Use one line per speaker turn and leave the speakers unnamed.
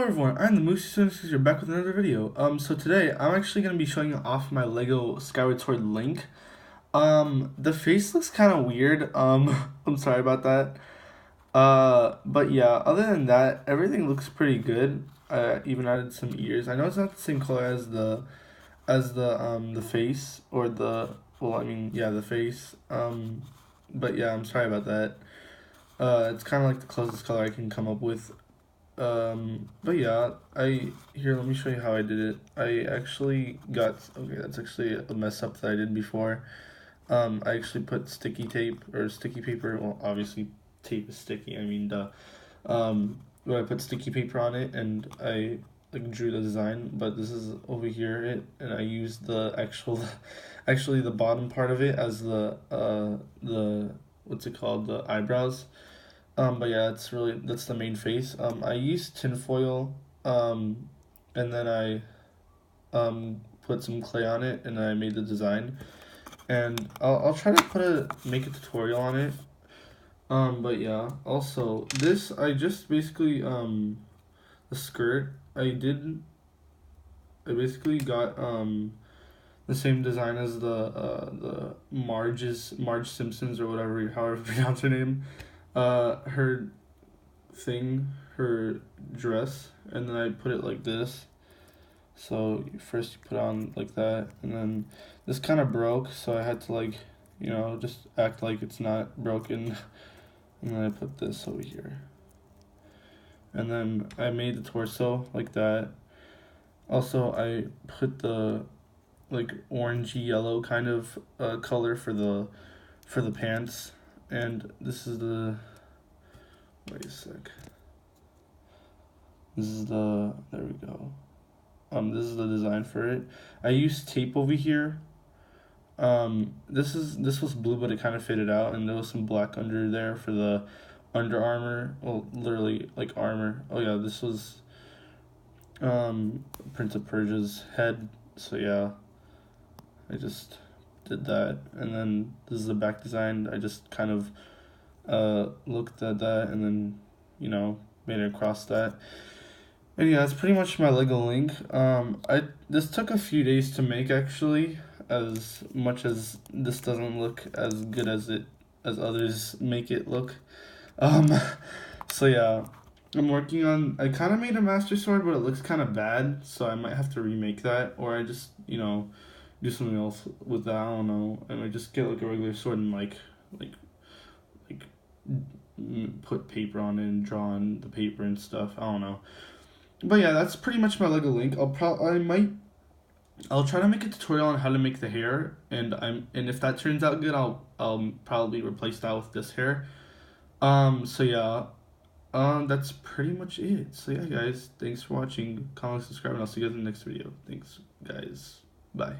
everyone, I'm the Moosey you're back with another video. So today I'm actually gonna be showing off my Lego Skyward Sword Link. The face looks kind of weird. I'm sorry about that. But yeah, other than that, everything looks pretty good. I even added some ears. I know it's not the same color as the face or the face. But yeah, I'm sorry about that. It's kind of like the closest color I can come up with. But yeah, let me show you how I did it. I actually okay, that's actually a mess up that I did before. I actually put sticky tape or sticky paper, well, obviously tape is sticky, I mean, duh. But I put sticky paper on it and I like drew the design, but this is over here and I used the actually the bottom part of it as the what's it called, the eyebrows. But yeah, that's the main face. I used tinfoil, and then I put some clay on it, and then I made the design. And I'll try to make a tutorial on it. But yeah, also this I just basically the skirt I basically got the same design as the Marge Simpsons or whatever, however you pronounce her name. Her thing, her dress, and then I put it like this. So first you put on like that, and then this kind of broke, so I had to like, just act like it's not broken. And then I put this over here. And then I made the torso like that. Also, I put the like orangey yellow kind of color for the pants, and this is the wait a sec. There we go. This is the design for it. I used tape over here. This was blue, but it kind of faded out, and there was some black under there for the Under Armour. Well, literally like armor. Oh yeah, this was Prince of Persia's head. So yeah, I just did that, and then this is the back design. I just kind of looked at that and then made it across that. And yeah, that's pretty much my Lego Link. This took a few days to make actually, as much as this doesn't look as good as others make it look. Um, so yeah, I kind of made a Master Sword, but it looks kind of bad, so I might have to remake that, or I just do something else with that. I don't know, and I just get like a regular sword and like put paper on it and draw on the paper and stuff. I don't know. But yeah, that's pretty much my Lego Link. I'll try to make a tutorial on how to make the hair, and if that turns out good, I'll probably replace that with this hair. So yeah, that's pretty much it. So yeah, guys, thanks for watching. Comment, subscribe, and I'll see you guys in the next video. Thanks, guys. Bye.